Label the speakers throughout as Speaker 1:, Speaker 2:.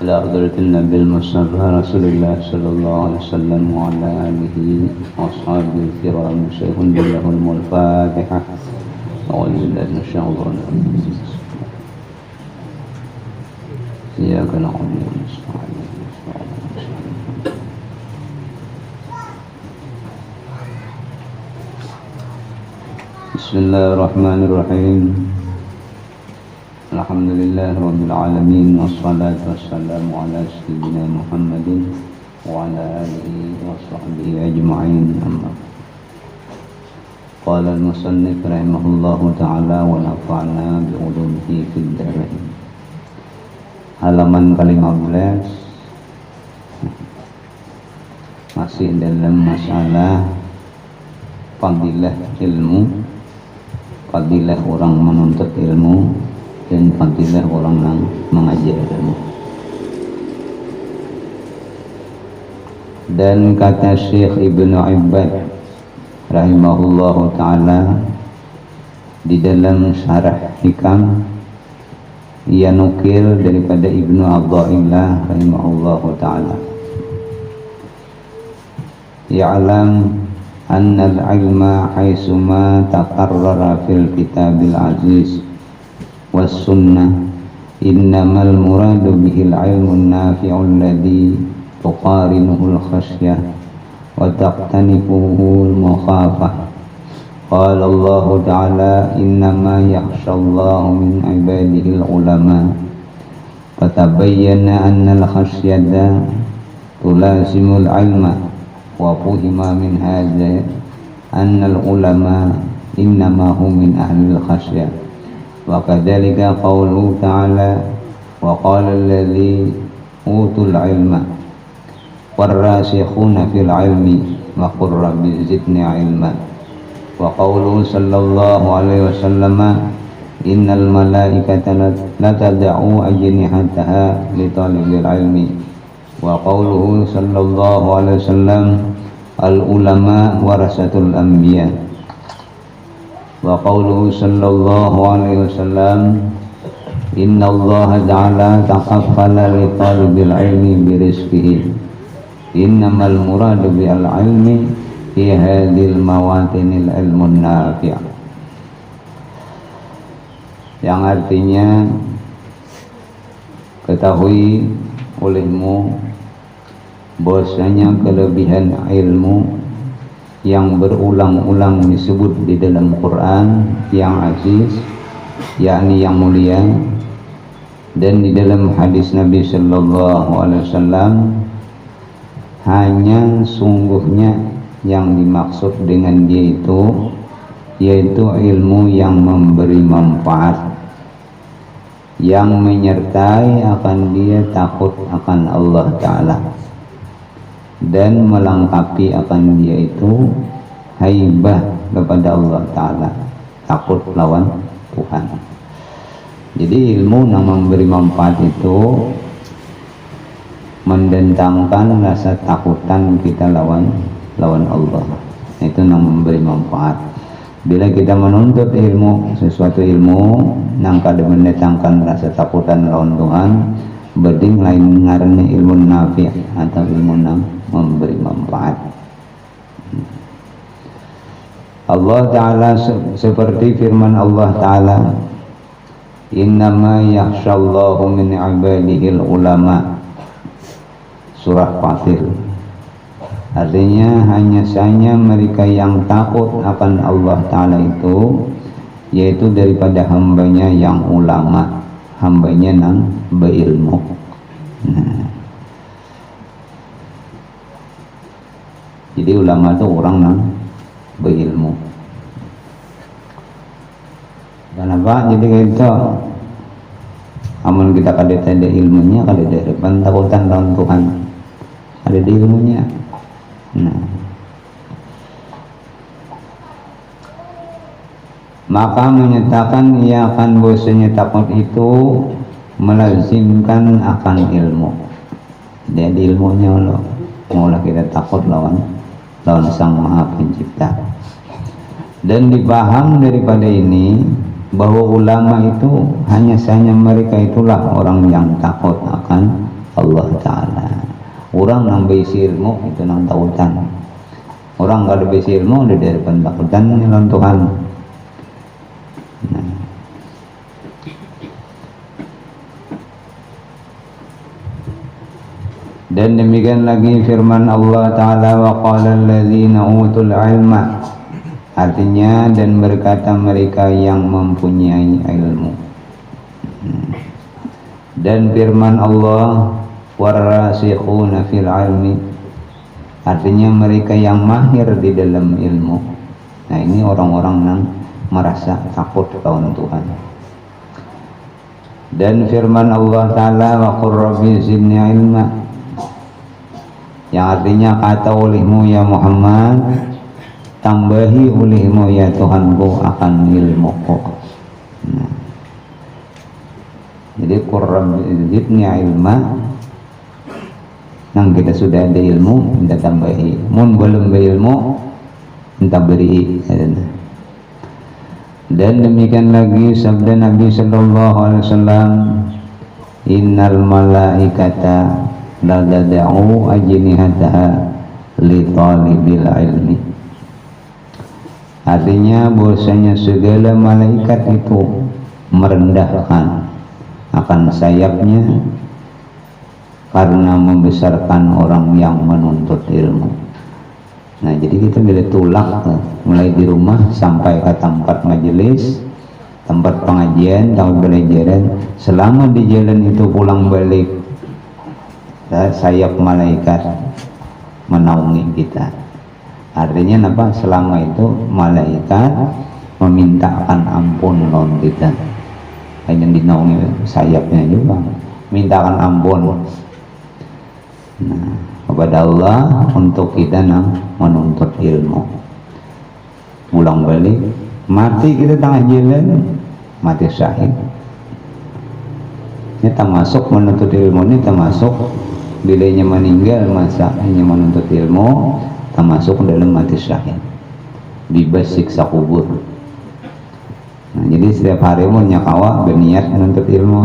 Speaker 1: إلى حضرة النبي المصطفى رسول الله صلى الله عليه وسلم وعلى آله وأصحابه الكرام شيخ لهم الفاتحة. أعوذ بالله من الشيطان الرجيم. إياك نعبد ونستعين. بسم الله الرحمن الرحيم. Alhamdulillah Rabbil Alamin. Wassalatu wassalamu ala sayyidina Muhammadin wa ala alihi wa sahbihi ajma'in. Amma qala al-musannif rahimahullahu ta'ala wa nafa'na bi'ulumihi fid darain. Halaman ke-15 masih dalam masalah fadilah ilmu, fadilah orang menuntut ilmu dan fadilah orang yang mengajar ilmu. Dan kata Syekh Ibnu Ibbad rahimahullahu ta'ala di dalam syarah hikam, ia nukil daripada Ibnu Athaillah rahimahullahu ta'ala, ya'lam anna al-ilma haitsuma taqarrara fil kitabil aziz was sunnah innamal muradu bihil ilmun nafi'ul ladzi tuqarinuhul khasyah wa taqtanifuhul mukhafah. Qala Allah ta'ala innama yakhshallahu min ibadihil ulama. Fatabayyana annal khasyata tulazimul ilma wa fuhima min hadza annal ulama innama hum min ahlil khasyah. Wa kadzalika qauluhu ta'ala wa qala alladzi utul ilma warasikhuna fil ilmi wa qur rabbi zidni ilma. Wa qauluhu sallallahu alaihi wasallam innal malaikata la tad'u ajnihataha li talibil ilmi. Wa qauluhu sallallahu alaihi wasallam al ulama warasatul anbiya. Wa qawluhu sallallahu alaihi wasallam inna allaha ta'ala taqaffala li talibil ilmi birizqihi innamal muradu bil ilmi fi hadhil mawatinil ilmun nafi', yang artinya ketahui olehmu bahwasanya kelebihan ilmu yang berulang-ulang disebut di dalam Quran yang aziz, yakni yang mulia, dan di dalam hadis Nabi sallallahu alaihi wasallam, hanya sungguhnya yang dimaksud dengan dia itu yaitu ilmu yang memberi manfaat, yang menyertai akan dia takut akan Allah Ta'ala, dan melengkapi akan dia itu haibah kepada Allah Ta'ala, takut lawan Tuhan. Jadi ilmu yang memberi manfaat itu mendentangkan rasa takutan kita lawan Allah. Itu yang memberi manfaat. Bila kita menuntut ilmu, sesuatu ilmu yang kada mendatangkan rasa takutan lawan Tuhan, beding lain ngarannya ilmu nafi' atau ilmu yang memberi manfaat. Allah Ta'ala seperti firman Allah Ta'ala, innama yakhshallahu min ibadihil ulama, surah Fatir. Artinya hanya saja mereka yang takut akan Allah Ta'ala itu yaitu daripada hambanya yang ulama, hambanya yang berilmu. Jadi ulama itu orang yang berilmu. Kenapa? Jadi kita amun kita kada ada ilmunya, kada ada depan takutan lawan Tuhan, ada di ilmunya. Maka menyatakan ia akan bahwasanya takut itu melazimkan akan ilmu. Jadi ilmunya Allah, mula kita takut lawan Sang Maha Pencipta. Dan dipaham daripada ini bahwa ulama itu hanya saja mereka itulah orang yang takut akan Allah Ta'ala. Orang nang bisi ilmu itu nang tautan. Orang kalau bisi ilmu di dari takutan lawan Tuhan. Nah. Dan demikian lagi firman Allah Ta'ala, wa qala alladzina utul ilma, artinya dan berkata mereka yang mempunyai ilmu. Dan firman Allah, warasikhuna fil ilmi, artinya mereka yang mahir di dalam ilmu. Nah ini orang-orang yang merasa takut lawan Tuhan. Dan firman Allah Ta'ala, wa qur rabbi zidni ilma, yang artinya kata olehmu ya Muhammad, tambahi olehmu ya Tuhanku akan ilmuku. Nah. Jadi Qur'an zidni ilma, nang kita sudah ada ilmu minta tambahi, mun belum berilmu minta beri. Dan demikian lagi sabda Nabi sallallahu alaihi wasallam, innal malaikata la tad'u ajnihataha li talibil ilmi, artinya bahwasanya segala malaikat itu merendahkan akan sayapnya karena membesarkan orang yang menuntut ilmu. Nah jadi kita bila tulak mulai di rumah sampai ke tempat majelis, tempat pengajian, tempat belajaran, selama di jalan itu pulang balik, sayap malaikat menaungi kita. Artinya apa? Selama itu malaikat memintakan ampun lawan kita. Hanya dinaungi sayapnya juga, mintakan ampun. Nah, kepada Allah untuk kita menuntut ilmu. Pulang balik, mati kita tengah jalan, mati syahid. Ini termasuk menuntut ilmu, ini termasuk bilanya meninggal masa hanya menuntut ilmu, termasuk dalam mati syahid, bebas siksa kubur. Nah, jadi setiap hari mau nyakawa berniat menuntut ilmu,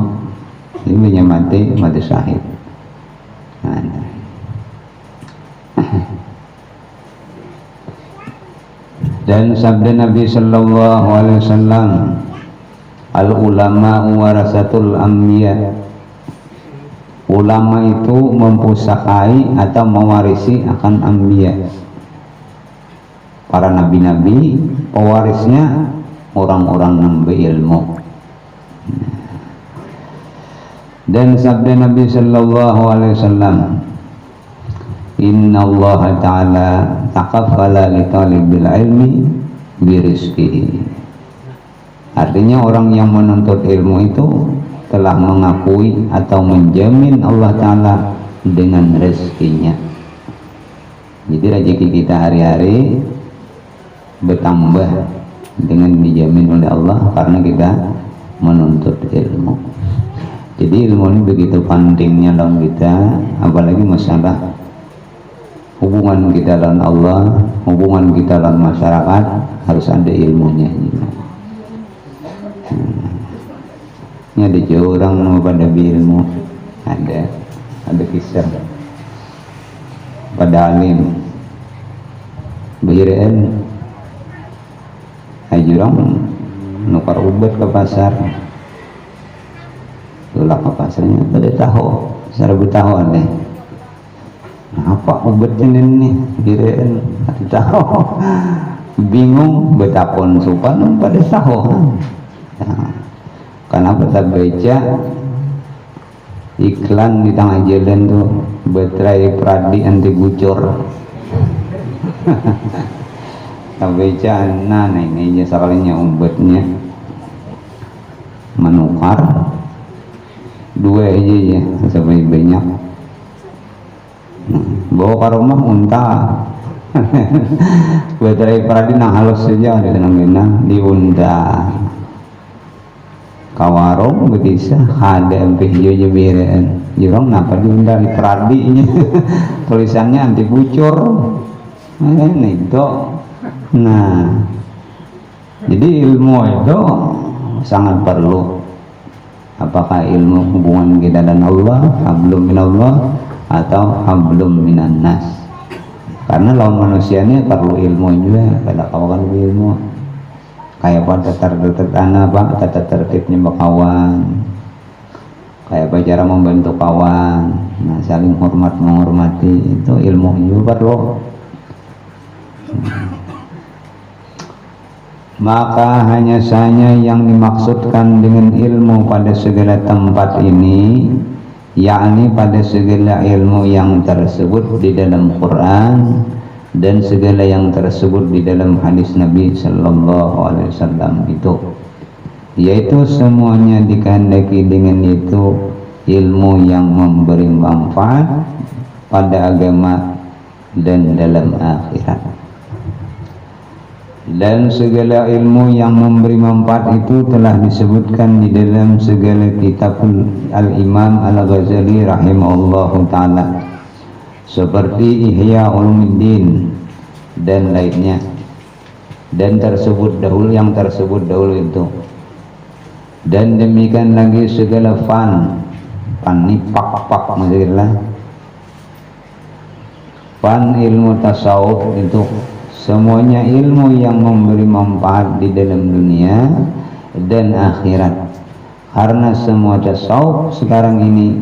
Speaker 1: ini punya mati syahid. Nah, dan sabda Nabi sallallahu alaihi wasallam, al ulama warasatul anbiya, ulama itu mempusakai atau mewarisi akan anbiya, para nabi-nabi, pewarisnya orang-orang yang berilmu. Dan sabda Nabi sallallahu alaihi wasallam, inna Allah ta'ala taqaffala li talibil ilmi birizqihi, artinya orang yang menuntut ilmu itu telah mengakui atau menjamin Allah Ta'ala dengan rezekinya. Jadi rezeki kita hari-hari bertambah dengan dijamin oleh Allah karena kita menuntut ilmu. Jadi ilmu ini begitu pentingnya dalam kita, apalagi masalah hubungan kita dengan Allah, hubungan kita dengan masyarakat, harus ada ilmunya. Ini ada jauh orang pada ilmu, ada kisah pada alim bahiran ajurang nukar ubat ke pasar, tulak ke pasarnya pada tahu, seribu tahu aneh. Apa obatnya ini kirain ada tahu, bingung betapun supan pada tahu. Nah, kenapa tak baca iklan di tengah jalan tuh, baterai pradi anti bucor. Tak baca, nah ini aja sekalinya obatnya menukar dua aja ya sampai banyak. Bawa ke rumah muntah. Baterai pradi nah halus saja ada kenang-kenang diunta kawarung bisa ada sampai hijau jebiraan jurang napa diunta di pradinya. Tulisannya anti bucur. Ini itu. Nah, jadi ilmu itu sangat perlu. Apakah ilmu hubungan kita dan Allah, hablum minallah atau hablum minan nas? Karena lawan manusianya perlu ilmu juga, kada kawan ilmu. Kayak apa tata tertibnya berkawan, kayak apa cara membantu kawan, nah saling hormat menghormati, itu ilmu juga perlu. Maka hanya saja yang dimaksudkan dengan ilmu pada segala tempat ini, yakni pada segala ilmu yang tersebut di dalam Quran dan segala yang tersebut di dalam hadis Nabi Sallallahu Alaihi Wasallam itu, yaitu semuanya dikehendaki dengan itu ilmu yang memberi manfaat pada agama dan dalam akhirat. Dan segala ilmu yang memberi manfaat itu telah disebutkan di dalam segala kitab Al-Imam Al-Ghazali rahimahullahu ta'ala, seperti Ihya Ulumuddin dan lainnya. Dan yang tersebut dahulu itu. Dan demikian lagi segala fan ini pak maksudnya fan ilmu tasawuf itu semuanya ilmu yang memberi manfaat di dalam dunia dan akhirat, karena semua tasawuf sekarang ini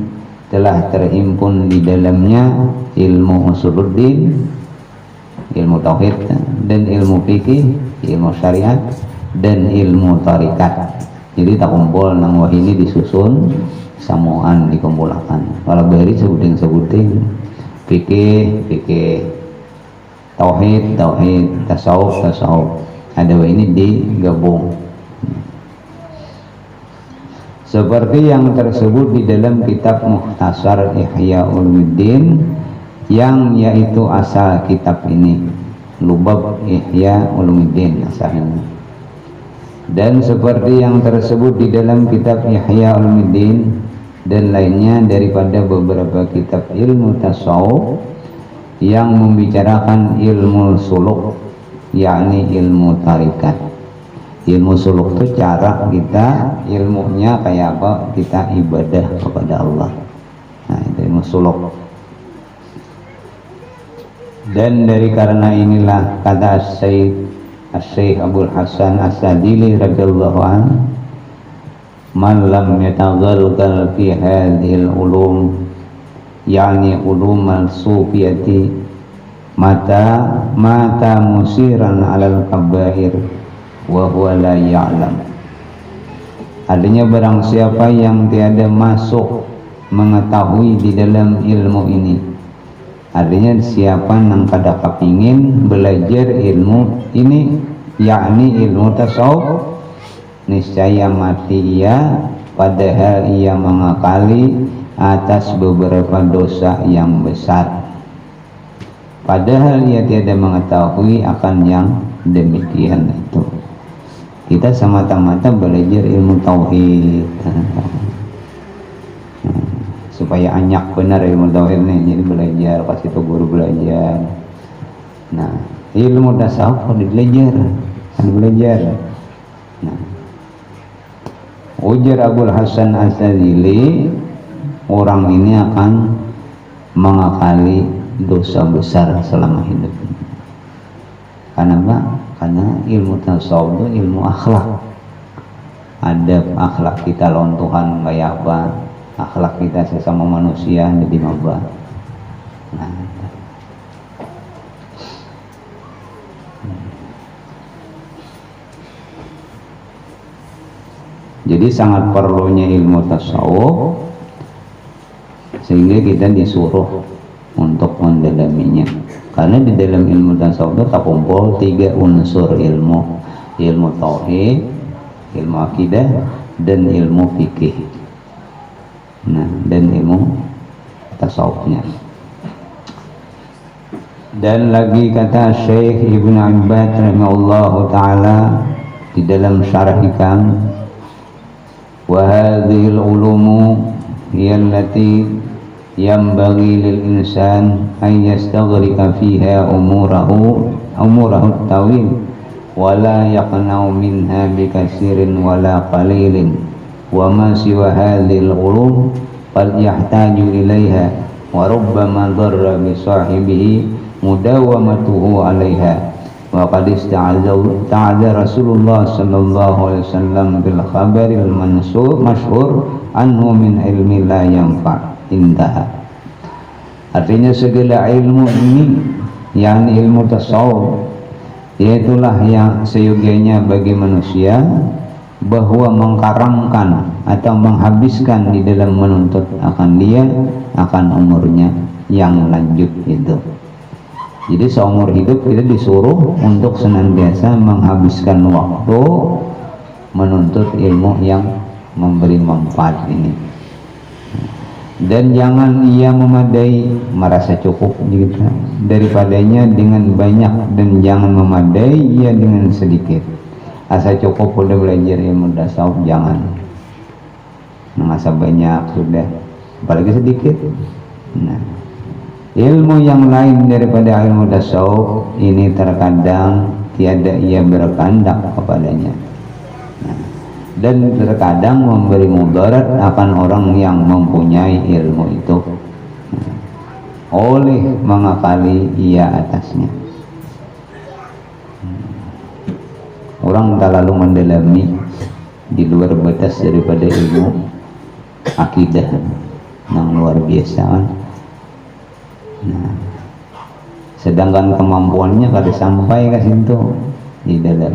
Speaker 1: telah terhimpun di dalamnya ilmu usuluddin, ilmu tauhid, dan ilmu fikih, ilmu syariat, dan ilmu tarikat. Jadi tak kumpul nang wah ini disusun samuan dikumpulkan. Kalau beri sebuting fikih, tauhid, tasawuf, ada ini digabung seperti yang tersebut di dalam kitab Mukhtasar Ihya Ulumuddin, yang yaitu asal kitab ini Lubab Ihya Ulumuddin asalnya. Dan seperti yang tersebut di dalam kitab Ihya Ulumuddin dan lainnya daripada beberapa kitab ilmu tasawuf yang membicarakan ilmu suluk, yakni ilmu tarikat. Ilmu suluk itu cara kita, ilmunya kayak apa kita ibadah kepada Allah. Nah, itu ilmu suluk. Dan dari karena inilah kata Syekh Abdul Hasan As-Sadili radhiyallahu anhu, man lam yataghalghal fi hadhil ulum, yakni ulum al-sufiyati, mata musiran alal kabair wa huwa la ya'lam. Artinya barang siapa yang tiada masuk mengetahui di dalam ilmu ini, artinya siapa yang kada kepingin belajar ilmu ini, yakni ilmu tasawuf, niscaya mati ia padahal ia mengakali atas beberapa dosa yang besar, padahal ia tiada mengetahui akan yang demikian itu. Kita semata-mata belajar ilmu tauhid supaya anyak benar ilmu tauhid nih, jadi belajar kasih tuh guru belajar. Nah, ilmu tasawuf harus belajar. Nah, ujar Abdul Hasan As-Sadili, orang ini akan mengakali dosa besar selama hidup. Kenapa? Karena ilmu tasawuf itu ilmu akhlak. Adab akhlak kita lawan Tuhan kayak apa, akhlak kita sesama manusia jadi apa. Nah, jadi sangat perlunya ilmu tasawuf, sehingga kita disuruh untuk mendalaminya. Karena di dalam ilmu tasawuf itu terkumpul 3 unsur ilmu tauhid, ilmu akidah, dan ilmu fikih. Nah, dan ilmu tasawufnya. Dan lagi kata Syekh Ibn Abbad rahimahullahu ta'ala di dalam syarah Hikam, wa hadhil ulumu hiya allati yanbaghi lil insan an yastaghrika fiha umurahu tawil wa la yaqna'u minha bikasirin wala qalilin wa ma siwa hadhil ulum fal yahtaju ilaiha wa rubbama dharra bi sahibihi mudawamatuhu 'alaiha wa qad ta'ala Rasulullah sallallahu alaihi wasallam bil khabaril masyhur anhu min ilmi la yanfa intaha. Artinya segala ilmu ini yang ilmu tasawuf yaitulah yang seyogianya bagi manusia bahwa mengkaramkan atau menghabiskan di dalam menuntut akan dia akan umurnya yang lanjut itu. Jadi seumur hidup kita disuruh untuk senantiasa menghabiskan waktu menuntut ilmu yang memberi manfaat ini. Dan jangan ia memadai merasa cukup gitu daripadanya dengan banyak, dan jangan memadai ia dengan sedikit. Asa cukup udah belajar ilmu tasawuf, jangan merasa banyak sudah, apalagi sedikit. Nah, ilmu yang lain daripada ilmu tasawuf ini terkadang tiada ia berkehendak kepadanya, dan terkadang memberi mudarat akan orang yang mempunyai ilmu itu oleh mengakali ia atasnya. Orang terlalu mendalami di luar batas daripada ilmu akidah yang luar biasa kan. Nah, sedangkan kemampuannya kada sampai ke situ di dalam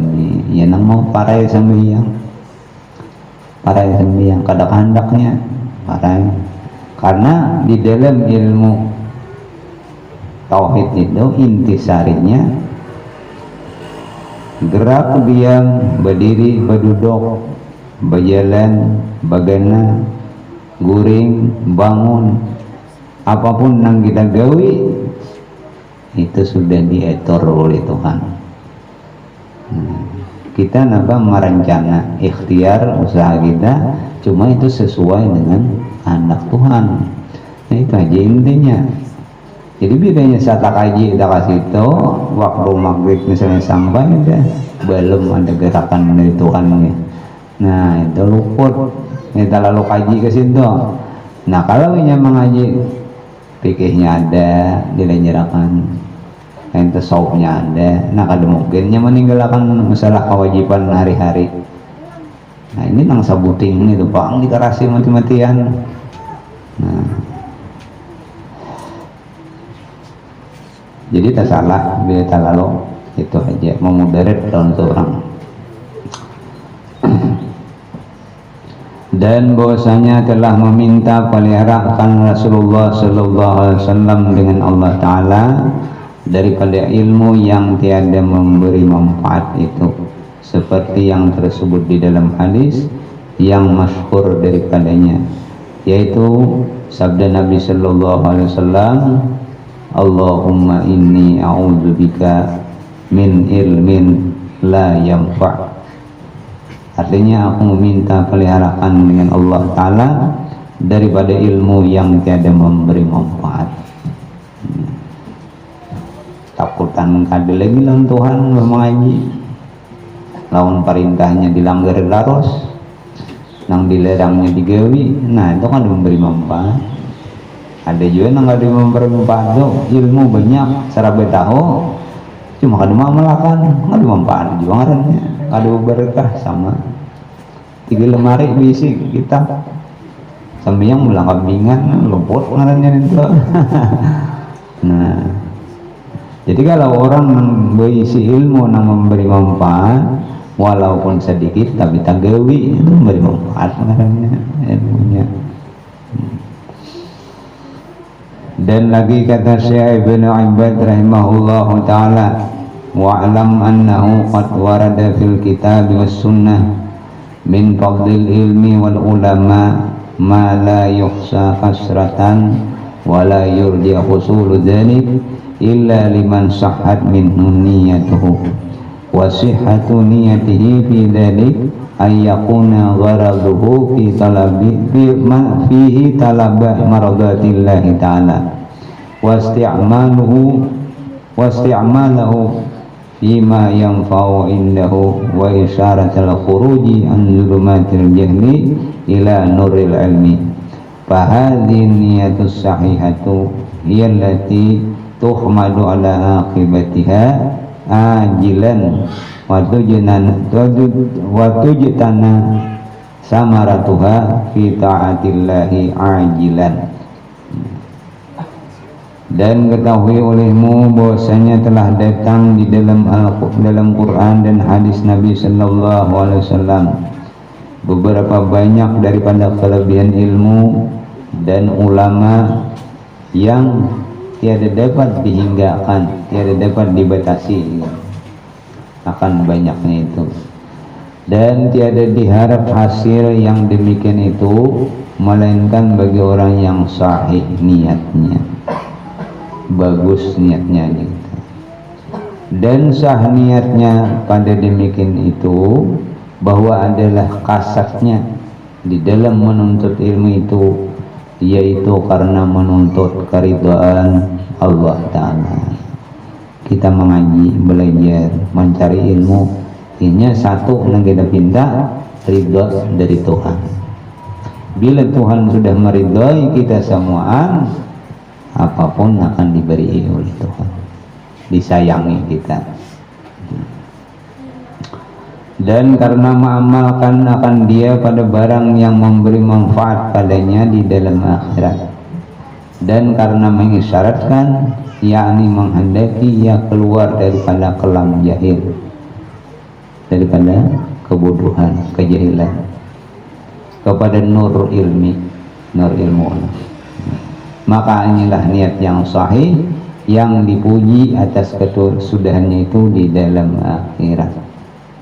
Speaker 1: ya nang mau parai sembahyang kada kehendaknya parai, karena di dalam ilmu tauhid itu intisarinya gerak, diam, berdiri, berduduk, berjalan, bagana, guring, bangun, apapun yang kita gawi itu sudah diatur oleh Tuhan. Kita napa merencana ikhtiar usaha kita, cuma itu sesuai dengan anak Tuhan. Nah, itu aja intinya. Jadi bedanya saat kaji kita kasih itu waktu maghrib misalnya sampai aja belum ada gerakan dari Tuhan nih. Nah itu luput. Kita lalu kaji ke situ. Nah kalau ini mengaji fikihnya ada, dilanjarakan, yang tasawufnya ada. Nah kalau mungkinnya meninggalkan masalah kewajiban hari-hari. Nah ini nang sabuting itu Pak, dikarasi mati-matian. Nah jadi tak salah bila tak lalu itu aja memudarat dalam seorang. Dan bahwasanya telah meminta peliharakan Rasulullah sallallahu alaihi wasallam dengan Allah taala daripada ilmu yang tiada memberi manfaat itu, seperti yang tersebut di dalam hadis yang masyhur daripadanya, yaitu sabda Nabi sallallahu alaihi wasallam, Allahumma inni a'udzubika min ilmin la yanfa'. Artinya aku meminta peliharakan dengan Allah Ta'ala daripada ilmu yang tiada memberi manfaat. Takutan kada lagi lawan Tuhan mengaji, lawan perintahnya dilanggar laros, nang dilarangnya digawi. Nah itu kan memberi manfaat. Ada juga yang nggak memberi manfaat tuh, ilmu banyak sarabe tahu cuma kada mamalakan, nggak ada manfaat juga ngarannya, ada berkah sama 3 lemari berisi kitab sampai yang mulang kambingan luput ngarannya itu. Nah jadi kalau orang berisi ilmu yang memberi manfaat walaupun sedikit tapi tagawi itu memberi manfaat ngarannya ilmunya. Dan lagi kata Syekh Ibnu Ibad rahimahullahu taala, wa'lam annahu qad warada fil kitab was sunnah min fadlil ilmi wal ulama ma la yuhsa kasratan wa la yurja husulu dzalik illa liman sahhat minhu niyyatuhu wa sihhatu niyyatihi fi dzalik ay yakuna gharaduhu fi talabi fihi talaba maradatillahi ta'ala wa isti'maluhu bima yanfa'u indahu wa isyaratul khuruji an zulumatil jahli ila nuril ilmi. Fahadhi niyatus sahihatu hiya allati tuhmadu ala aqibatiha ajilan wa tujtana samaratuha fi ta'atillahi ajilan. Dan ketahui olehmu bahwasanya telah datang di dalam Quran dan hadis Nabi sallallahu alaihi wasallam beberapa banyak daripada kelebihan ilmu dan ulama yang tiada dapat dihinggakan, tiada dapat dibatasi akan banyaknya itu, dan tiada diharap hasil yang demikian itu melainkan bagi orang yang sahih niatnya, bagus niatnya gitu. Dan sah niatnya pada demikian itu bahwa adalah kasatnya di dalam menuntut ilmu itu, yaitu karena menuntut keridhaan Allah Ta'ala. Kita mengaji, belajar, mencari ilmu, ini satu yang kita pinta ridha dari Tuhan. Bila Tuhan sudah meridhai kita semuaan, apapun akan diberi oleh Tuhan, disayangi kita. Dan karena mengamalkan akan dia pada barang yang memberi manfaat padanya di dalam akhirat, dan karena mengisyaratkan, yakni menghendaki ia keluar daripada kelam jahil, daripada kebodohan, kejahilan, kepada nur ilmi, nur ilmu. Maka inilah niat yang sahih yang dipuji atas kesudahannya itu di dalam akhirat.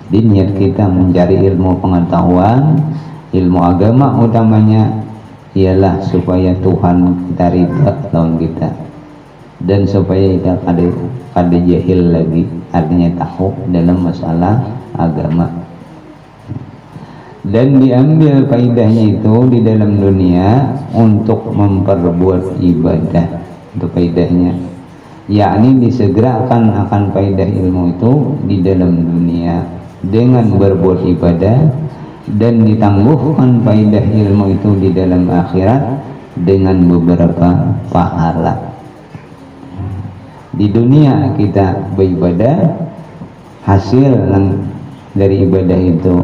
Speaker 1: Di niat kita mencari ilmu pengetahuan, ilmu agama utamanya ialah supaya Tuhan kita ridha lawan kita, dan supaya kita kada jahil lagi, artinya tahu dalam masalah agama. Dan diambil faedahnya itu di dalam dunia untuk memperbuat ibadah. Untuk faedahnya, yakni disegerakan akan faedah ilmu itu di dalam dunia dengan berbuat ibadah, dan ditangguhkan faedah ilmu itu di dalam akhirat dengan beberapa pahala. Di dunia kita beribadah, hasil dari ibadah itu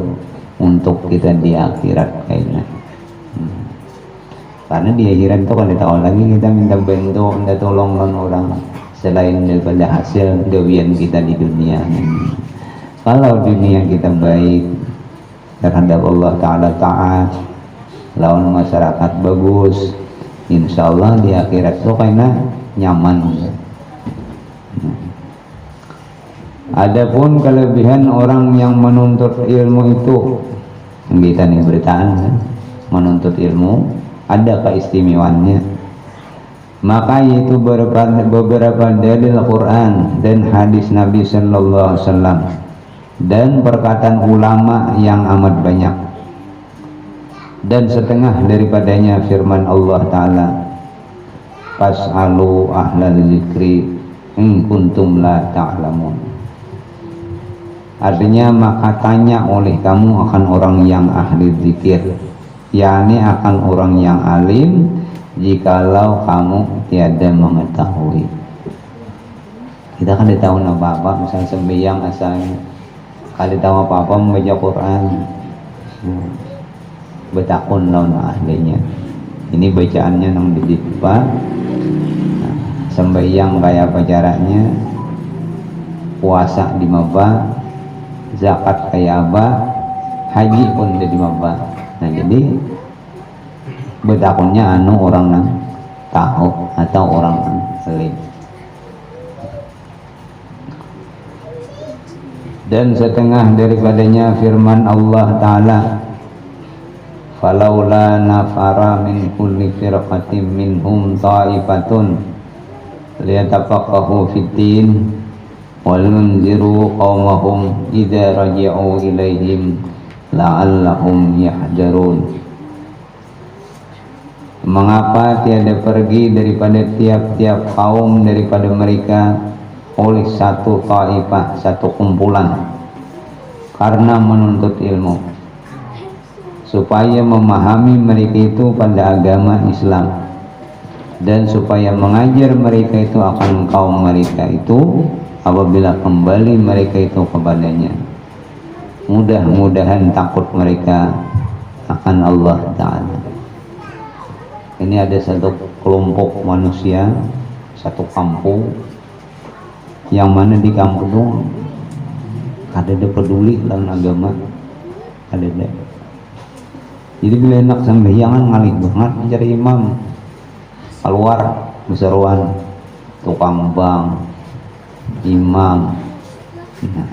Speaker 1: untuk kita di akhirat kayaknya. Karena di akhirat itu kan tahu lagi kita minta bantu, minta tolong orang selain daripada hasil gawian kita di dunia. Kalau dunia kita baik terhadap Allah Ta'ala taat, lawan masyarakat bagus, insya Allah di akhirat itu kayaknya nyaman. Adapun kelebihan orang yang menuntut ilmu itu, kita nih beritaan, menuntut ilmu ada keistimewaannya. Maka itu beberapa dalil Quran dan hadis Nabi Sallallahu Alaihi Wasallam, dan perkataan ulama yang amat banyak, dan setengah daripadanya firman Allah Ta'ala, fas'alu ahlal zikri in kuntum la ta'lamun. Artinya, maka tanya oleh kamu akan orang yang ahli zikir, yakni akan orang yang alim, jikalau kamu tiada mengetahui. Kita kan tidak tahu apa-apa, misalnya sembahyang asalnya kali tahu apa-apa membaca Quran, betakun lawan ahlinya. Ini bacaannya nang didipa, sembahyang kayak apa caranya, puasa di maba, zakat kayak apa, haji pun di maba. Nah jadi betakunnya orang nang tahu atau orang nang selim. Dan setengah daripadanya firman Allah Ta'ala, falaula nafara min kulli firqatin minhum ta'ifatun liyatafaqahu fiddin wal munziru qaumahum idza raji'u ilaihim la'allahum yahjarun. Mengapa tiada pergi daripada tiap-tiap kaum daripada mereka oleh satu taifah, satu kumpulan, karena menuntut ilmu, supaya memahami mereka itu pada agama Islam, dan supaya mengajar mereka itu akan kaum mereka itu apabila kembali mereka itu kepadanya. Mudah-mudahan takut mereka akan Allah Ta'ala. Ini ada satu kelompok manusia, satu kampung, yang mana di kampung itu ada peduli dalam agama, ada. Jadi bila enak sembahyang ngalih banget mencari imam, keluar beseruan tukang bank, imam. Nah,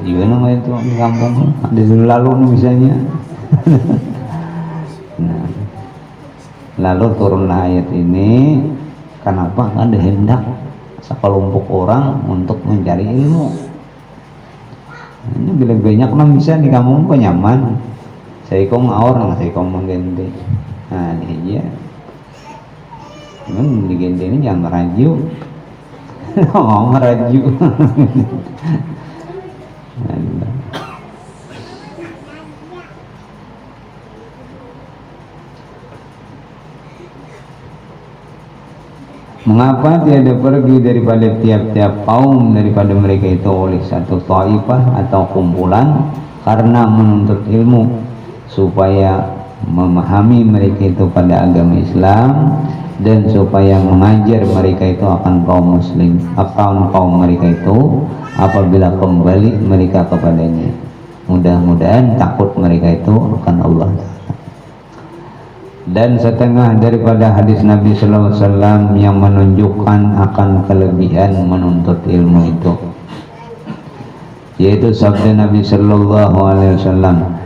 Speaker 1: juga namanya itu di kampung ada lalu misalnya. Nah, lalu turunlah ayat ini. Kenapa? Ada hendak sekelompok orang untuk mencari ilmu. Ini bila banyak orang bisa di kampung kok nyaman. Saya kong orang, saya kong mengganti. Nah ini ya. Cuman diganti ini jangan meraju. Oh meraju. Mengapa tiada pergi daripada tiap-tiap kaum daripada mereka itu oleh satu taifah atau kumpulan, karena menuntut ilmu, supaya memahami mereka itu pada agama Islam, dan supaya mengajar mereka itu akan kaum muslim, akan kaum mereka itu apabila kembali mereka kepadanya. Mudah-mudahan takut mereka itu akan Allah. Dan setengah daripada hadis Nabi Sallallahu Alaihi Wasallam yang menunjukkan akan kelebihan menuntut ilmu itu, yaitu sabda Nabi Sallallahu Alaihi Wasallam,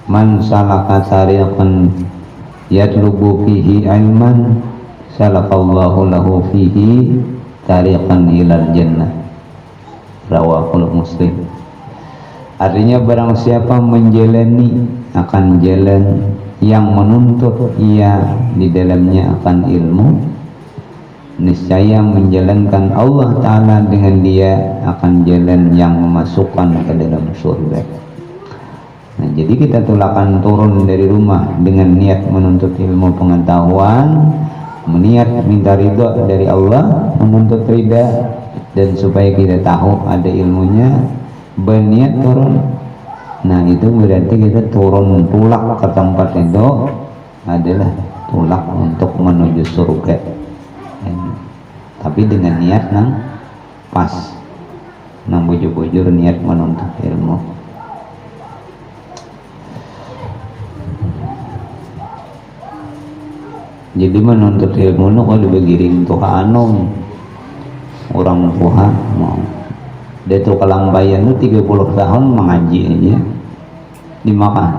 Speaker 1: man salaka tariqan yatlubu fihi ilman salakallahu lahu fihi tariqan ilal jannah, rawahul Muslim. Artinya barang siapa menjalani akan jalan yang menuntut ia di dalamnya akan ilmu, niscaya menjalankan Allah Ta'ala dengan dia akan jalan yang memasukkan ke dalam surga. Nah, jadi kita tulakan turun dari rumah dengan niat menuntut ilmu pengetahuan, niat minta ridha dari Allah, menuntut ridha, dan supaya kita tahu ada ilmunya, berniat turun. Nah itu berarti kita turun tulak ke tempat itu adalah tulak untuk menuju surga. Tapi dengan niat nang pas, nang bujur-bujur niat menuntut ilmu. Jadi menuntut ilmu itu kalau dibagirin Tuhan orang Tuhan mau dia tuh kelambayan itu 30 tahun mengaji aja di Makkah,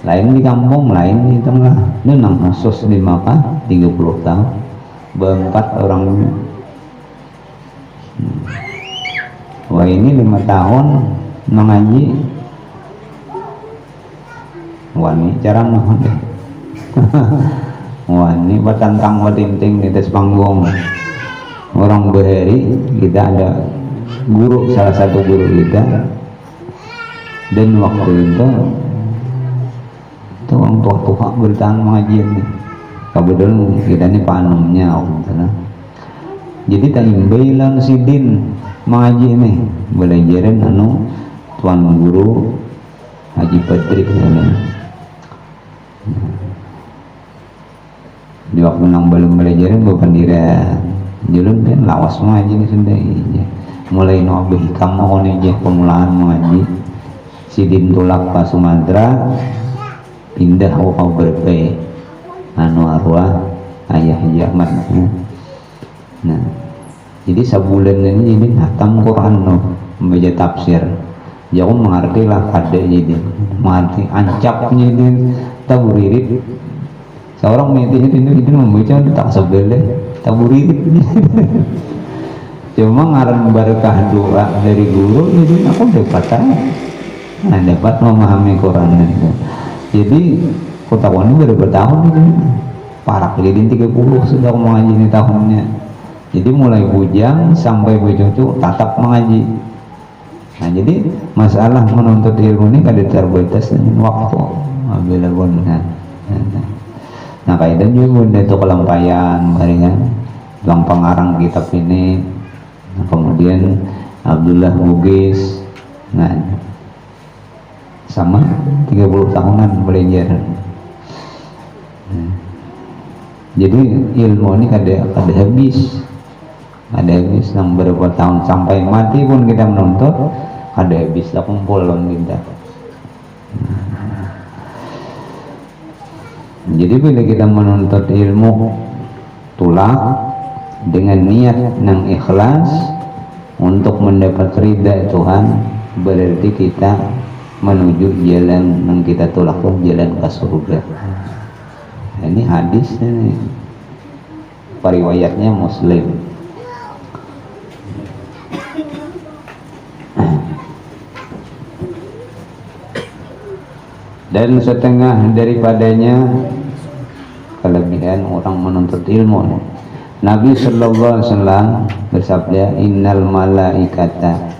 Speaker 1: lain di kampung, lain di tengah. Ini nang khusus di Makkah 30 tahun berempat orangnya. Wah ini 5 tahun mengaji. Wah ini cara mohon deh. Wah ini batantang batinting di atas panggung. Orang berhari kita ada guru, salah satu guru kita, dan waktu itu orang tua-tua bertahan mengajian nih. Kebetulan kita ini panumnya, jadi tak imbelan sidin mengaji nih, belajaran tuan guru Haji Patrik di waktu nang belum belajaran berpendirian julun kan lawas mengaji nih sendiri. Mulai nabi hikam aja pemulaan mengaji sidin tulak ke Sumatera, pindah ke berpe arwah ayah Ahmad. Nah jadi sebulan ini jadi hatam Quran membaca tafsir, jauh mengerti lah kada jadi mengerti ancap jadi taburirit seorang media itu membaca tak sebelah taburirit. Cuma ngaran berkah doa dari guru, jadi aku dapat dapat memahami Quran itu. Jadi ketahuan ini berapa tahun ini? Parak jadi 30 sudah mengaji ini tahunnya. Jadi mulai bujang sampai bujutu tatap mengaji. Nah jadi masalah menuntut ilmu ini kada terbatas dengan waktu. Bila pun nah kaidan juga bunda itu kelampayan baringan bang pengarang kitab ini. Nah, kemudian Abdullah Bugis, nah sama 30 tahunan belajar. Jadi ilmu ini kada habis nang berapa tahun sampai mati pun kita menuntut ada habis lah kumpul kita. Jadi bila kita menuntut ilmu tulak dengan niat nang ikhlas untuk mendapat ridha Tuhan, berarti kita menuju jalan yang kita tulak pun jalan ke surga. Ini hadis ini periwayatnya Muslim. Dan setengah daripadanya kelebihan orang menuntut ilmu. Nabi sallallahu alaihi wasallam bersabda, innal malaikata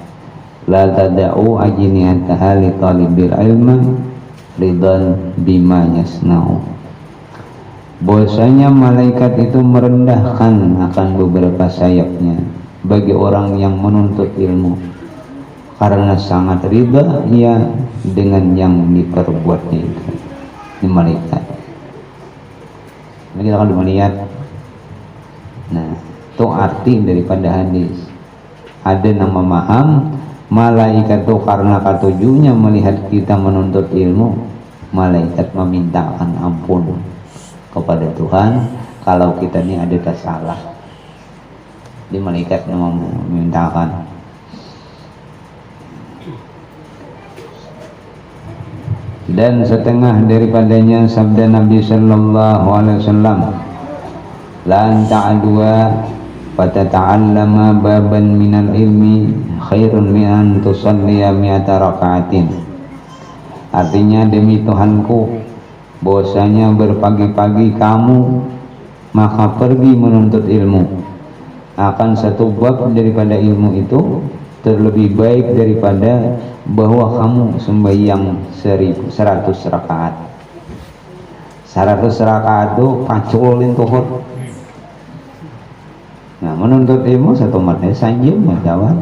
Speaker 1: la tada'u ajnihataha li talibil ilmi ridan bima yasna'u. Bahwasanya malaikat itu merendahkan akan beberapa sayapnya bagi orang yang menuntut ilmu karena sangat riba ia dengan yang diperbuatnya itu. Ini malaikat. Ini kita akan melihat. Nah, itu arti daripada hadis. Ada yang memaham malaikat itu karena ketujuhnya melihat kita menuntut ilmu, malaikat memintakan ampun kepada Tuhan kalau kita ini ada kesalahan. Di malaikat yang memintakan. Dan setengah daripadanya sabda Nabi sallallahu alaihi wasallam, lan ta'adwa fatata'allama baban minal ilmi khairun min an tusalliya mi'ata raka'atin. Artinya demi Tuhanku bahwasanya berpagi-pagi kamu maka pergi menuntut ilmu, akan satu bab daripada ilmu itu terlebih baik daripada bahwa kamu sembahyang 100 rakaat. 100 rakaat itu paculin tuhur. Nah, menuntut ilmu satu matnya sanjung menjawab.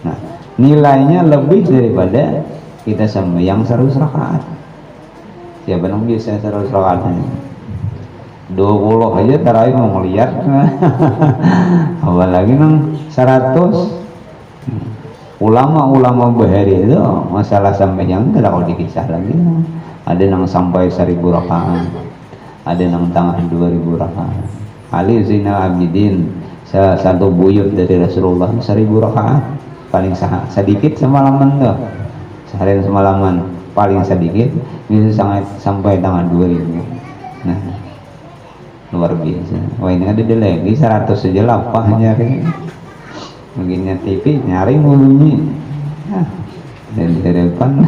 Speaker 1: Nah, nilainya lebih daripada kita sembahyang 100 rakaat. Siapa yang bisa 100 rakaat ini? 20 aja tarawih mau ngeliat. Apalagi nang 100. Ulama-ulama bahari itu masalah sembahyang tidak kalau dikisah lagi. Ada yang sampai 1000 rakaat, ada yang tengah 2000 rakaat. Ali Zainal Abidin salah satu buyut dari Rasulullah 1000 rakaat paling sedikit semalaman tuh, seharian semalaman paling sedikit bisa sangat sampai tengah 2000. Nah, luar biasa. Wah, ini ada lagi 100 saja lapah nyari. Begini TV nyari mulunyi dan di depan.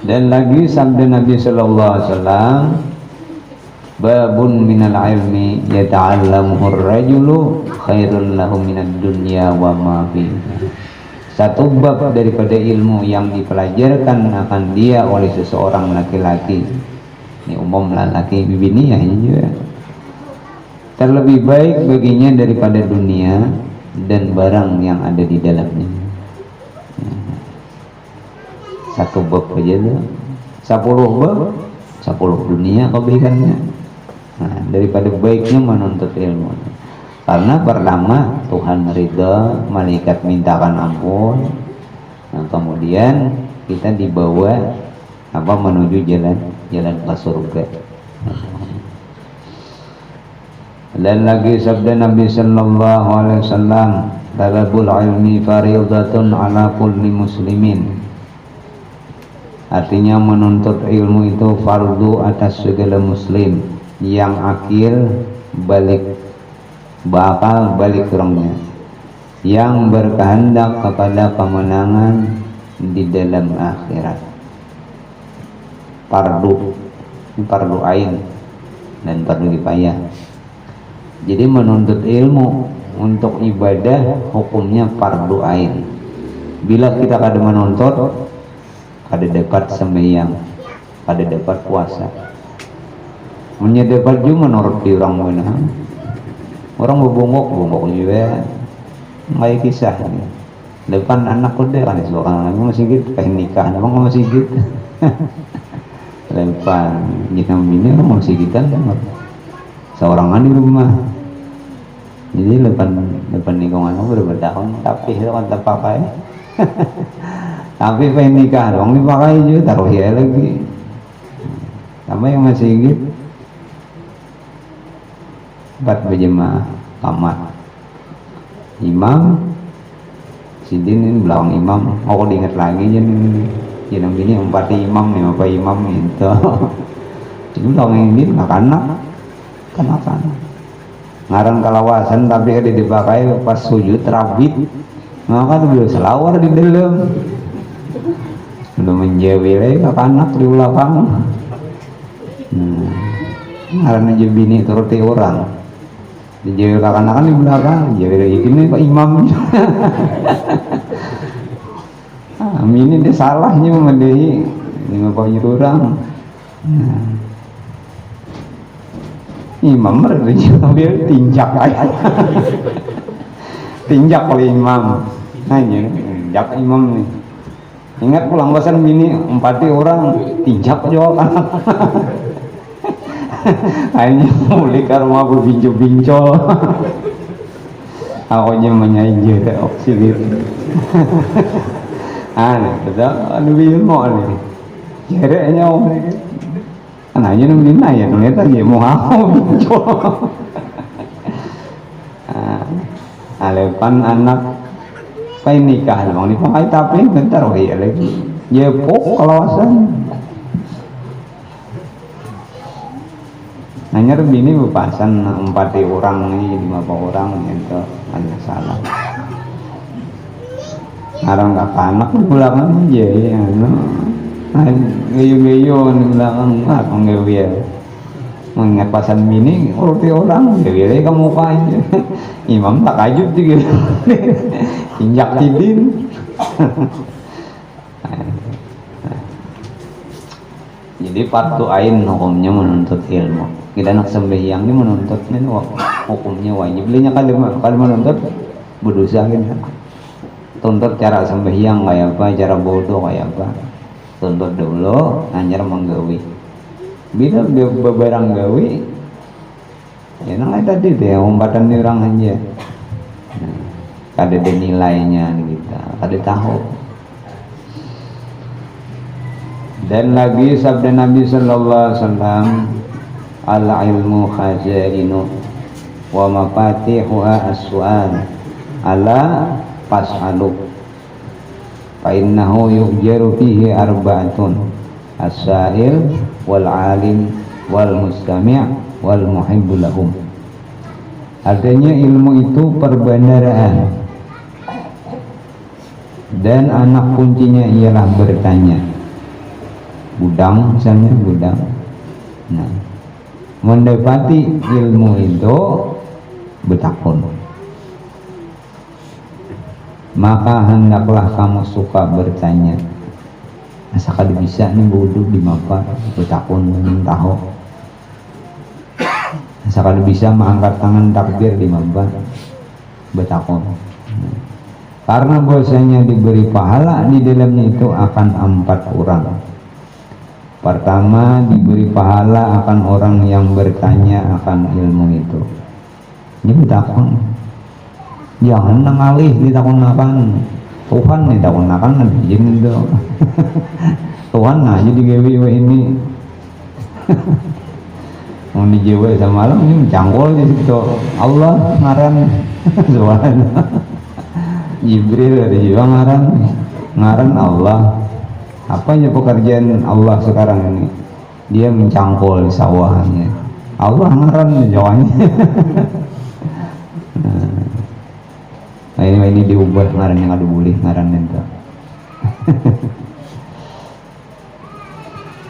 Speaker 1: Dan lagi sabda Nabi sallallahu alaihi wasallam, babun minal ilmi yata'allamuhu ar-rajulu khairun lahu minad dunya wa ma fiha. Satu bab daripada ilmu yang dipelajarkan akan dia oleh seseorang laki-laki, ini umum lelaki bini ya juga, terlebih baik baginya daripada dunia dan barang yang ada di dalamnya. Satu bab aja tuh 10 bab, 10 dunia kebaikannya. Nah, daripada baiknya menuntut ilmu, karena pertama Tuhan ridha, malaikat mintakan ampun. Nah, kemudian kita dibawa menuju jalan ke surga. Dan lagi sabda Nabi sallallahu alaihi wasallam, talabul ilmi fardhatun ala kulli muslimin. Artinya menuntut ilmu itu fardu atas segala muslim yang akil bakal balik kurangnya, yang berkehendak kepada kemenangan di dalam akhirat. Fardu Ini fardu ain dan fardu kifayah. Jadi menuntut ilmu untuk ibadah hukumnya fardu ain. Bila kita kada menuntut, kada dapat sembahyang, kada dapat puasa. Menyedebat juga menurut di orang mana. Orang bongkok juga, kayak kisah nih. Depan anak udah kan seorang lagi masih gitu, kayak nikah, emang masih gitu. Depan kita bini orang masih gitu kan, seorang di rumah. Jadi depan lingkungan aku udah bertahun, tapi itu kan terpakai. Tapi pengen nikah dong dipakai juga taruh ya lagi. Sama yang masih gitu. 4 berjemaah kamar imam sidin ini belakang imam. Aku diingat lagi jadi ini 4 imam 5 imam gitu. Jadi belakang ini anak-anak ngaran kalawasan tapi ada dipakai pas sujud rabit maka tuh beliau selawar di dalam belum menjawil anak di belakang. Ngaran aja bini turuti orang dijawil kakak-anak di belakang jawil ini Pak Imam. Ini dia salahnya memedehi ini Bapak Jurang. Imam dia tinjak aja. Tinjak oleh imam. Nanya, tinjak imam nih. Ingat pulang pesan bini 4 orang tinjak juga kan. Hanya mulai ke rumah berbincang-bincang. Aku aja menyainjir oksigen. Betul. Aduh ilmu nih. Jereknya orang aja nungguin aja ternyata dia mau aku alepan anak pengen nikah bang dipakai tapi bentar ya lagi ya pok kalawasan hanya bini bepasan 4 orang ini 5 orang gitu ada salah sekarang kakak anak di belakang aja ya gayo-gayo di belakang penggawir mengingat pasan bini uruti orang gayo kamu aja imam tak ajut juga injak tidin. Jadi fardu ain hukumnya menuntut ilmu. Kita nak sembahyang ini menuntutnya hukumnya wajib. Belinya kalau menuntut berdosa gitu. Tuntut cara sembahyang kayak apa, cara bodoh kayak apa. Tuntut dulu, anjar menggawi. Bila dia beberang gawi, ya nang tadi deh umpatan orang aja. Ada nilainya kita, ada tahu. Dan lagi sabda Nabi sallallahu alaihi wasallam, al ilmu khazainu wa mafatihuha as-su'al ala fas'alu fa innahu yujaru fihi arba'atun as-sa'il wal alim wal mustami' wal muhibbu lahum. Artinya ilmu itu perbendaharaan dan anak kuncinya ialah bertanya. Gudang misalnya gudang. Nah, mendapati ilmu itu bertakun. Maka hendaklah kamu suka bertanya. Asalkan bisa nih bodoh di mapa bertakun tahu. Asalkan bisa mengangkat tangan takbir di mapa bertakun. Karena bahwasanya diberi pahala di dalamnya itu akan 4 orang. Pertama, diberi pahala akan orang yang bertanya akan ilmu itu. Ini bertakun. Jangan ngalih ditakunakan Tuhan ditakunakan izin itu. Tuhan aja digawe ini. Mau dijawa sama malam ini mencangkul di situ. Allah ngaran subhanallah. Jibril ada juga ngaran Allah. Apa aja pekerjaan Allah sekarang ini? Dia mencangkul di sawahnya. Allah ngaran jawanya. Nah ini diubah ngaran yang ada boleh ngaran itu.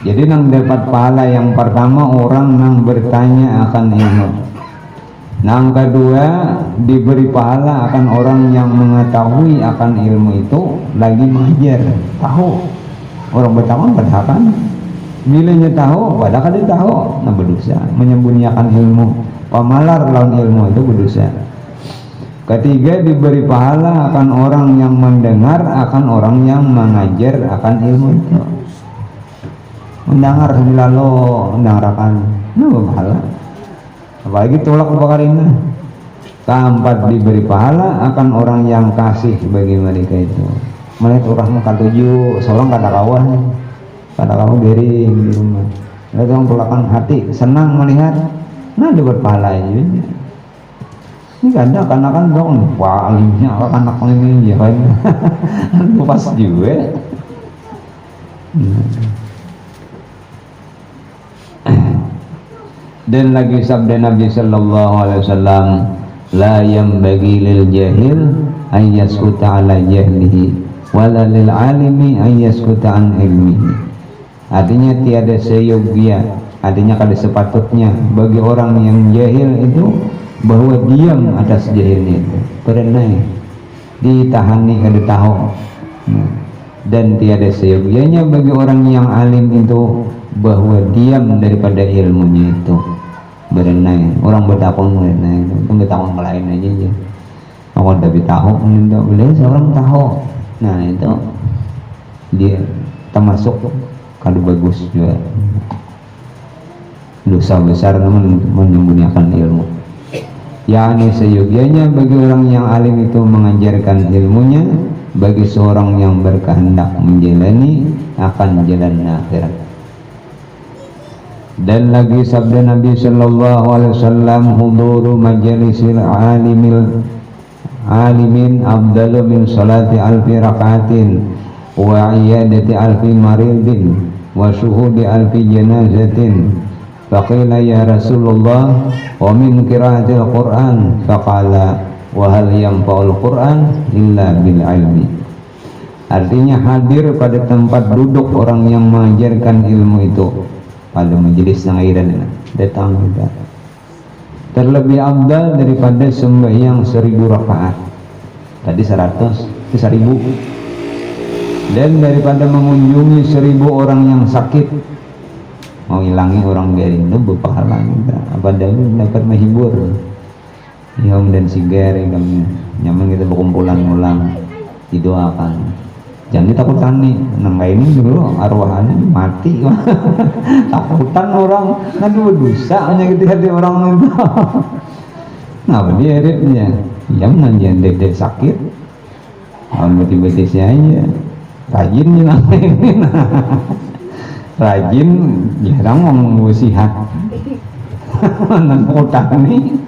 Speaker 1: Jadi nang dapat pahala yang pertama orang nang bertanya akan ilmu. Nang kedua diberi pahala akan orang yang mengetahui akan ilmu itu lagi mengajar, tahu. Orang bertanya bertahan, bilanya tahu, padahal dia tahu, nah berdosa, menyembunyikan ilmu, pamalar lawan ilmu itu berdosa. Ketiga diberi pahala akan orang yang mendengar akan orang yang mengajar akan ilmu itu. Mendengar lalu mendengarkan, nah pahala. Apalagi tolak perkara. Keempat diberi pahala akan orang yang kasih bagi mereka itu. Melihat orang katuju, seorang kata kawan garing di rumah. Lihat orang tolakan hati, senang melihat, nah dapat pahala aja. Ini kadang kan dong, wah alimnya anak ini ya kan, pas juga. Dan lagi sabda Nabi sallallahu alaihi wasallam, la yambagi lil jahil ay yaskuta ala jahlihi wala lil alimi ay yaskuta an ilmihi. Artinya tiada seyogia, artinya kada sepatutnya bagi orang yang jahil itu bahwa diam atas jahilnya itu, karena ditahani kada tahu. Dan tiada seyogianya bagi orang yang alim itu bahwa diam daripada ilmunya itu. Berenai orang bertakon berenai itu bertakon lain aja ya. Aku tapi tahu tidak boleh seorang tahu. Nah itu dia termasuk kalau bagus juga. Dosa besar namun menyembunyikan ilmu. Yani seyogianya bagi orang yang alim itu mengajarkan ilmunya bagi seorang yang berkehendak menjalani akan jalan akhirat. Dan lagi sabda Nabi sallallahu alaihi wasallam, huduru majalisil alimin afdalu min salati alfi rakaatin wa iyadati alfi maridin wa syuhudi alfi janazatin. Faqila ya Rasulullah wa min qiraatil Qur'an, faqala wa hal yanfa'ul Qur'an illa bil ilmi. Artinya hadir pada tempat duduk orang yang mengajarkan ilmu itu, pada majelis ngairan datang kita terlebih abdal daripada sembahyang 1000 rakaat. Tadi 100 itu 1000. Dan daripada mengunjungi 1000 orang yang sakit, mau hilangi orang garing itu berpahala kita. Apa dahulu dapat menghibur Yom dan Sigar kami nyaman kita berkumpulan ulang didoakan. Jangan ditakutan nih, nangga ini dulu arwahannya mati. Takutan orang, nanti berdosa hanya hati orang itu. Nah, dia iritnya, jangan dek sakit, mati-mati aja. Rajin nih nangga ini, rajin, jarang ngomong wasihat. Takutan nih,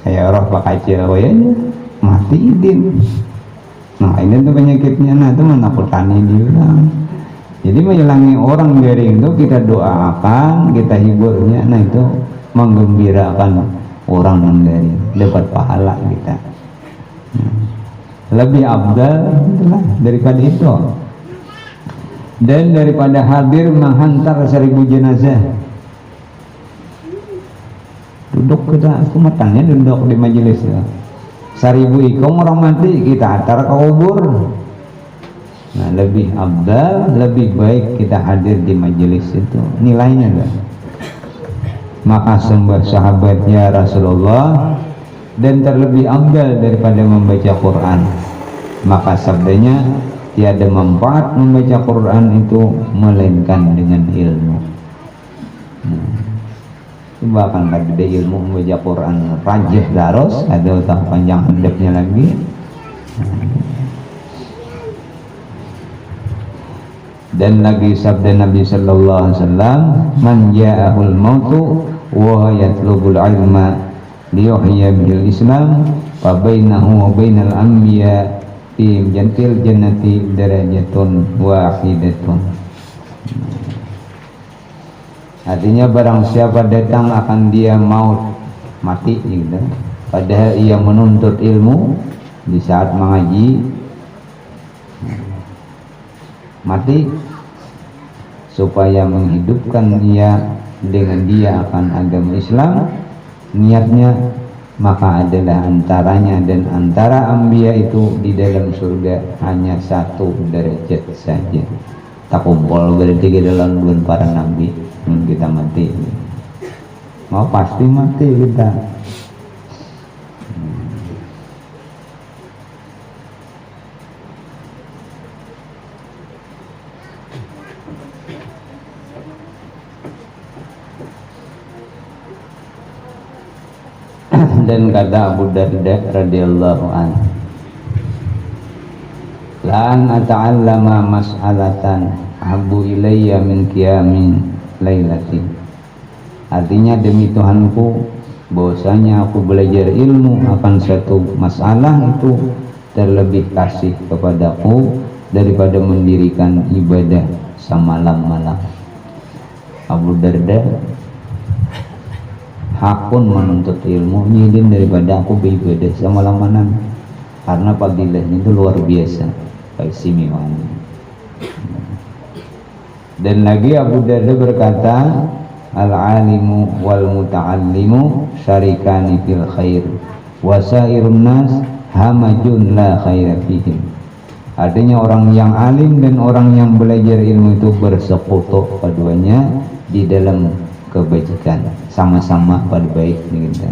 Speaker 1: kayak orang pakai cewek mati din. Nah ini tuh penyakitnya, nah itu menakutkan dia. Jadi menghilangi orang dari itu kita doakan, kita hiburnya, nah itu menggembirakan orang dari dapat pahala kita. Lebih abdal daripada itu. Dan daripada hadir menghantar 1000 jenazah. Duduk kita, aku matangnya duduk di majelis ya. 1000 ikong orang mati kita antar ke kubur. Nah lebih abdal, lebih baik kita hadir di majelis itu, nilainya enggak. Maka sembah sahabatnya Rasulullah dan terlebih abdal daripada membaca Quran. Maka sabdanya tiada manfaat membaca Quran itu melainkan dengan ilmu. Bahkan ada ilmu membaca Quran rajih daros, ada utang panjang hadapnya lagi. Dan lagi sabda Nabi sallallahu alaihi wasallam, man ja'ahul mautu wa yatlubul ilma liyuhya bil Islam fa bainahu wa bainal anbiya fi jantil jannati darajatun wahidatun. Artinya barang siapa datang akan dia maut, mati gitu. Padahal ia menuntut ilmu di saat mengaji, mati supaya menghidupkan ia dengan dia akan agama Islam, niatnya, maka adalah antaranya dan antara anbiya itu di dalam surga hanya 1 derajat saja. Tak kumpul berarti ke dalam bulan para nabi. Kita mati, mau pasti mati kita. Dan kata Abu Darda radhiyallahu anhu, lan ata'allama mas'alatan habbu ilayya min qiyamin lailatin. Artinya demi Tuhanku, bahwasanya aku belajar ilmu akan satu masalah itu terlebih kasih kepadaku daripada mendirikan ibadah semalam-malam. Abu Darda hakun menuntut ilmu nyidin daripada aku beribadah semalam-malam, karena fadilahnya itu luar biasa, keistimewaan. Dan lagi Abu Darda berkata, al-alimu wal muta'allimu syarikani fil khair wa sairun nas hamajun la khaira fihim. Artinya orang yang alim dan orang yang belajar ilmu itu bersekutu keduanya di dalam kebajikan, sama-sama pada baik gitu.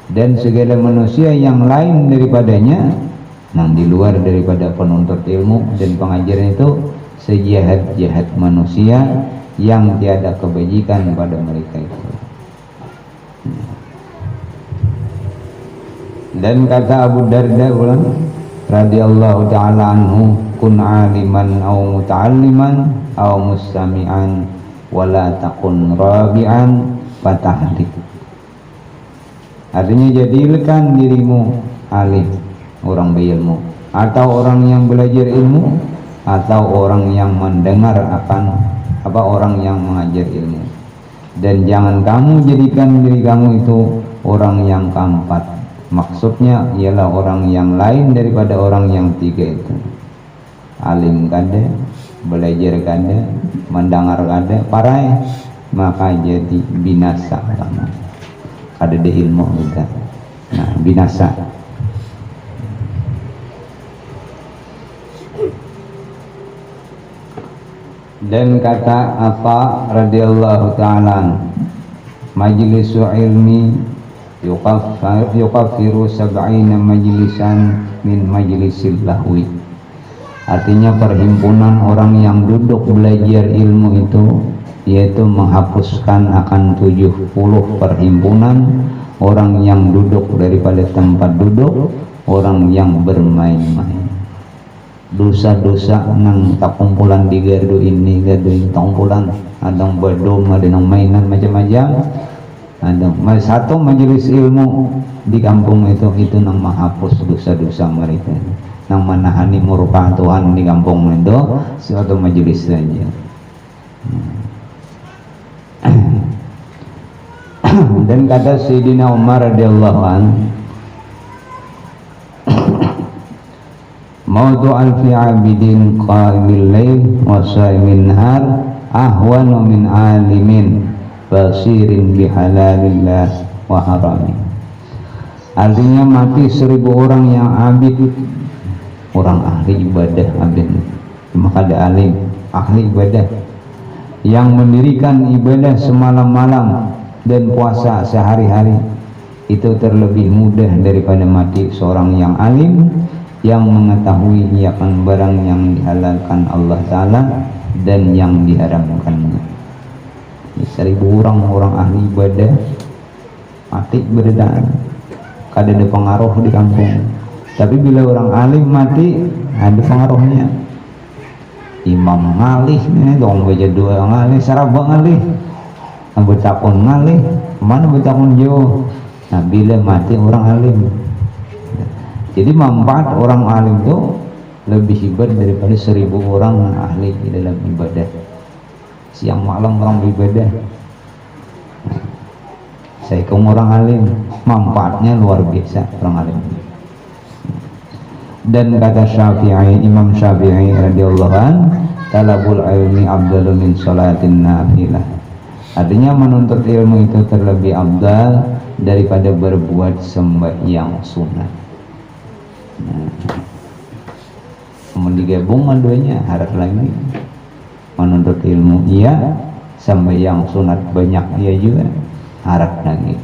Speaker 1: Dan segala manusia yang lain daripadanya, yang di luar daripada penuntut ilmu dan pengajaran itu, sejahat-jahat manusia yang tiada kebajikan pada mereka itu. Dan kata Abu Darda ulang radhiyallahu ta'ala anhu, kun aliman au muta'alliman au mustami'an wala takun rabi'an fatahdik. Artinya jadikan dirimu alim, orang berilmu, atau orang yang belajar ilmu, atau orang yang mendengar akan orang yang mengajar ilmu. Dan jangan kamu jadikan diri kamu itu orang yang keempat. Maksudnya ialah orang yang lain daripada orang yang tiga itu. Alim kada, belajar kada, mendengar kada, parai, maka jadi binasa kamu. Ada di ilmu kita. Nah, binasa. Dan kata apa radhiyallahu ta'ala, majlisu ilmi yukaffiru sab'ina majlisan min majlisil lahwi. Artinya perhimpunan orang yang duduk belajar ilmu itu yaitu menghapuskan akan 70 perhimpunan orang yang duduk daripada tempat duduk, orang yang bermain-main. Dosa-dosa nang tak kumpulan di gardu ini, gardu ini kumpulan, ada bedom, ada nang mainan macam-macam. Ada satu majelis ilmu di kampung itu nang menghapus dosa-dosa mereka, nang menahani murka Tuhan di kampung itu suatu majelis saja. Dan kata Sayyidina Umar radhiyallahu anhu, mautu alfi abidin qa'imil lail wa sa'imin nahar ahwanu min alimin basirin bihalalillah wa harami. Artinya mati 1000 orang yang abid, orang ahli ibadah, abid maka ada alim, ahli ibadah yang mendirikan ibadah semalam-malam dan puasa sehari-hari, itu terlebih mudah daripada mati seorang yang alim yang mengetahui akan barang yang dihalalkan Allah Ta'ala dan yang diharamkannya. 1000 orang ahli ibadah mati beredar, kada ada pengaruh di kampung. Tapi bila orang alim mati, ada pengaruhnya. Imam ngalih ini dong, baca doa ngalih, sarabak ngalih, betakun ngalih, mana betakun jauh. Nah, bila mati orang alim, jadi manfaat orang alim itu lebih hebat daripada 1000 orang ahli di dalam ibadah. Siang malam orang beribadah. Saya kaum orang alim, manfaatnya luar biasa orang alim. Dan kata Syafi'i, Imam Syafi'i radhiyallahu anhu, talabul ilmi afdalu min sholatin nafilah. Artinya menuntut ilmu itu terlebih afdal daripada berbuat sembahyang sunat. Nah, kemudian digabung duanya harap lagi menuntut ilmu iya, sembahyang sunat banyak iya juga harap lagi.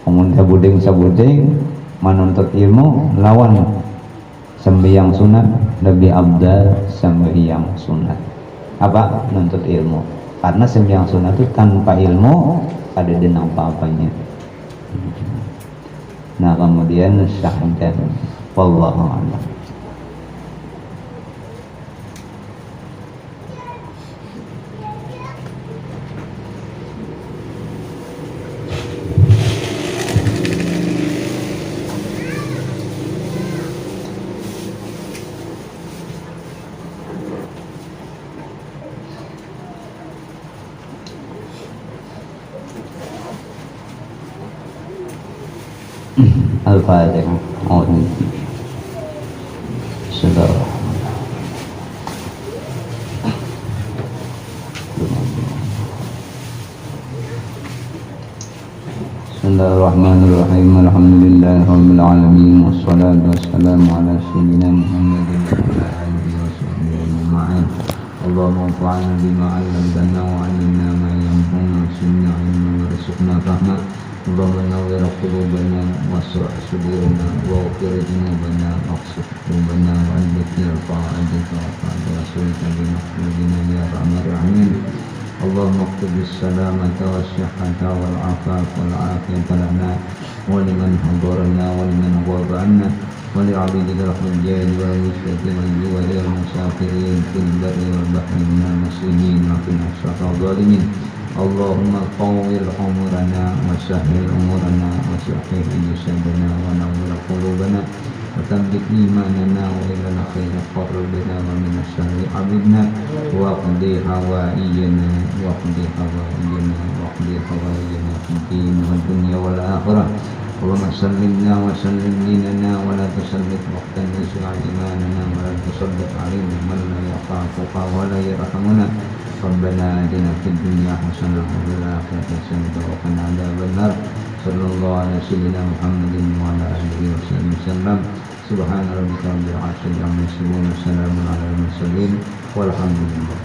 Speaker 1: Kemudian sabuding menuntut ilmu lawan sembahyang sunat lebih afdal sembahyang sunat. Apa? Menuntut ilmu. Karena sembahyang sunat itu tanpa ilmu ada denang apa-apanya. Nah kemudian syahadat wallahu a'lam. Al-Fatihah. Bismillahirrahmanirrahim. Alhamdulillahirabbil alamin wassalatu wassalamu ala sayyidina Muhammadin wa ala alihi washabbihi ajma'in. Allahumma anfa'na bima 'allamtana wa 'allimna ma yanfa'una wa zidna 'ilman warzuqna fahma. Allahumma nawwir qulubana wasra' sudurana waghfir dhunubana waghfir dhunubana wa anbitna ta'atika wa ta'ala rasulika bi mahmudina ya arhamar rahimin. Allahumma qtubis salamata wasyahhata wal afaf wal afiyata lana wa liman hadarana wa liman ghaba anna wa li 'abidika al-hujjaj wal mustaqimin wal musafirin fil barri wal bahri minal muslimin wa fil asyrafil zalimin. Allahumma qawwil umurana wa sahhil umurana wa sahhil lisanana wa nawwir qulubana wa thabbit imanana wa ilal khairi qarribna wa min syarri abidna wa qdi hawaijana wa qdi hawaijana wa qdi hawaijana fid din wad dunya wal akhirah. Allahumma sallimna wa sallim dinana wa la tusallit waqtan yusra imanana wa la tusallit alaina man la yaqafuka wa la yarhamuna. Rabbana atina fid dunya hasanah wa fil akhirati hasanah wa qina adzaban nar. Sallallahu ala sayyidina Muhammadin wa ala alihi wasallam. Subhana rabbika rabbil izzati amma yasifun wa salamun alal mursalin walhamdulillah.